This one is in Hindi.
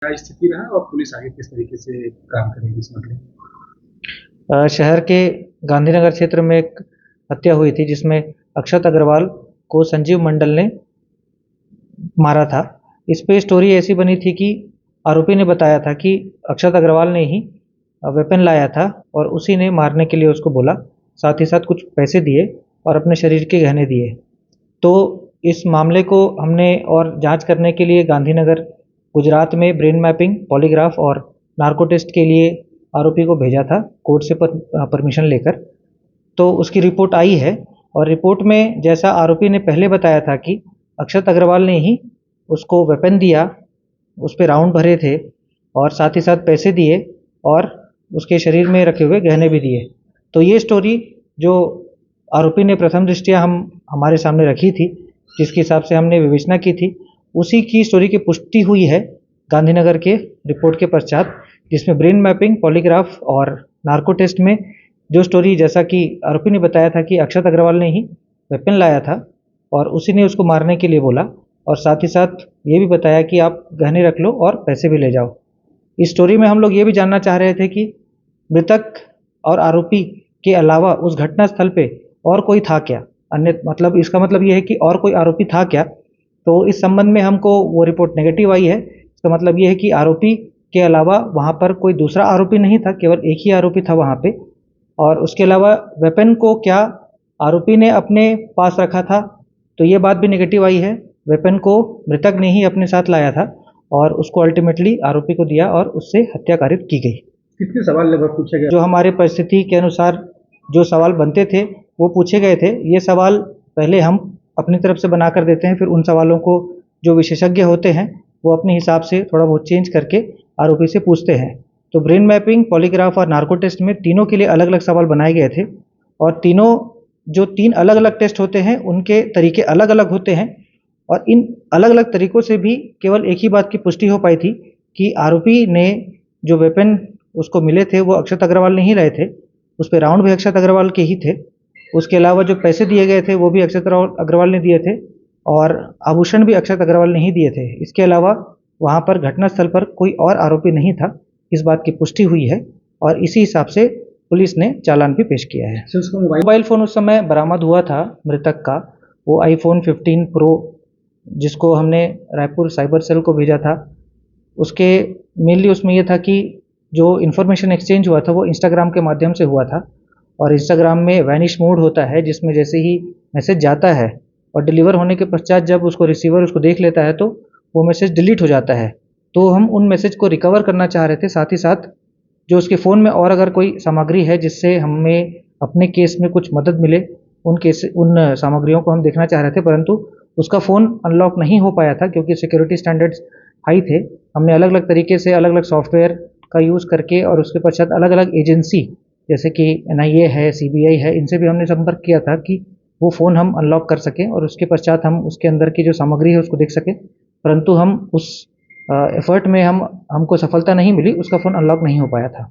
क्या स्थिति रहा और पुलिस आगे किस तरीके से काम करेगी इस मामले में? शहर के गांधीनगर क्षेत्र में एक हत्या हुई थी जिसमें अक्षत अग्रवाल को संजीव मंडल ने मारा था। इस पे स्टोरी ऐसी बनी थी कि आरोपी ने बताया था कि अक्षत अग्रवाल ने ही वेपन लाया था और उसी ने मारने के लिए उसको बोला, साथ ही साथ कुछ पैसे दिए और अपने शरीर के गहने दिए। तो इस मामले को हमने और जांच करने के लिए गांधीनगर गुजरात में ब्रेन मैपिंग, पॉलीग्राफ और नार्को टेस्ट के लिए आरोपी को भेजा था कोर्ट से परमिशन लेकर। तो उसकी रिपोर्ट आई है और रिपोर्ट में जैसा आरोपी ने पहले बताया था कि अक्षत अग्रवाल ने ही उसको वेपन दिया, उस पे राउंड भरे थे और साथ ही साथ पैसे दिए और उसके शरीर में रखे हुए गहने भी दिए। तो ये स्टोरी जो आरोपी ने प्रथम दृष्टया हमारे सामने रखी थी, जिसके हिसाब से हमने विवेचना की थी, उसी की स्टोरी की पुष्टि हुई है गांधीनगर के रिपोर्ट के पश्चात, जिसमें ब्रेन मैपिंग, पॉलीग्राफ और नार्को टेस्ट में जो स्टोरी जैसा कि आरोपी ने बताया था कि अक्षत अग्रवाल ने ही वेपन लाया था और उसी ने उसको मारने के लिए बोला और साथ ही साथ ये भी बताया कि आप गहने रख लो और पैसे भी ले जाओ। इस स्टोरी में हम लोग ये भी जानना चाह रहे थे कि मृतक और आरोपी के अलावा उस घटना स्थल पे और कोई था क्या, अन्य मतलब इसका मतलब ये है कि और कोई आरोपी था क्या। तो इस संबंध में हमको वो रिपोर्ट नेगेटिव आई है। इसका मतलब ये है कि आरोपी के अलावा वहाँ पर कोई दूसरा आरोपी नहीं था, केवल एक ही आरोपी था वहाँ पे। और उसके अलावा वेपन को क्या आरोपी ने अपने पास रखा था, तो ये बात भी नेगेटिव आई है। वेपन को मृतक ने ही अपने साथ लाया था और उसको अल्टीमेटली आरोपी को दिया और उससे हत्या कारित की गई। कितने सवाल लगभग पूछे गए? जो हमारे परिस्थिति के अनुसार जो सवाल बनते थे वो पूछे गए थे। ये सवाल पहले हम अपनी तरफ से बना कर देते हैं, फिर उन सवालों को जो विशेषज्ञ होते हैं वो अपने हिसाब से थोड़ा बहुत चेंज करके आरोपी से पूछते हैं। तो ब्रेन मैपिंग, पॉलीग्राफ और नार्को टेस्ट में तीनों के लिए अलग अलग सवाल बनाए गए थे और तीनों जो तीन अलग अलग टेस्ट होते हैं उनके तरीके अलग अलग होते हैं और इन अलग अलग तरीकों से भी केवल एक ही बात की पुष्टि हो पाई थी कि आरोपी ने जो वेपन उसको मिले थे वो अक्षत अग्रवाल ने ही लाए थे, उस पे राउंड भी अक्षत अग्रवाल के ही थे। उसके अलावा जो पैसे दिए गए थे वो भी अक्षत अग्रवाल ने दिए थे और आभूषण भी अक्षत अग्रवाल ने ही दिए थे। इसके अलावा वहाँ पर घटनास्थल पर कोई और आरोपी नहीं था, इस बात की पुष्टि हुई है और इसी हिसाब से पुलिस ने चालान भी पेश किया है। उसको मोबाइल फ़ोन उस समय बरामद हुआ था मृतक का, वो आईफोन 15 प्रो जिसको हमने रायपुर साइबर सेल को भेजा था। उसके मेनली उसमें ये था कि जो इन्फॉर्मेशन एक्सचेंज हुआ था वो इंस्टाग्राम के माध्यम से हुआ था और इंस्टाग्राम में वैनिश मोड होता है जिसमें जैसे ही मैसेज जाता है और डिलीवर होने के पश्चात जब उसको रिसीवर उसको देख लेता है तो वो मैसेज डिलीट हो जाता है। तो हम उन मैसेज को रिकवर करना चाह रहे थे, साथ ही साथ जो उसके फ़ोन में और अगर कोई सामग्री है जिससे हमें अपने केस में कुछ मदद मिले, उन सामग्रियों को हम देखना चाह रहे थे, परंतु उसका फ़ोन अनलॉक नहीं हो पाया था क्योंकि सिक्योरिटी स्टैंडर्ड्स हाई थे। हमने अलग अलग तरीके से अलग अलग सॉफ्टवेयर का यूज़ करके और उसके पश्चात अलग अलग एजेंसी जैसे कि एनआईए है, सीबीआई है, इनसे भी हमने संपर्क किया था कि वो फ़ोन हम अनलॉक कर सकें और उसके पश्चात हम उसके अंदर की जो सामग्री है उसको देख सकें, परंतु हम उस एफर्ट में हमको सफलता नहीं मिली, उसका फ़ोन अनलॉक नहीं हो पाया था।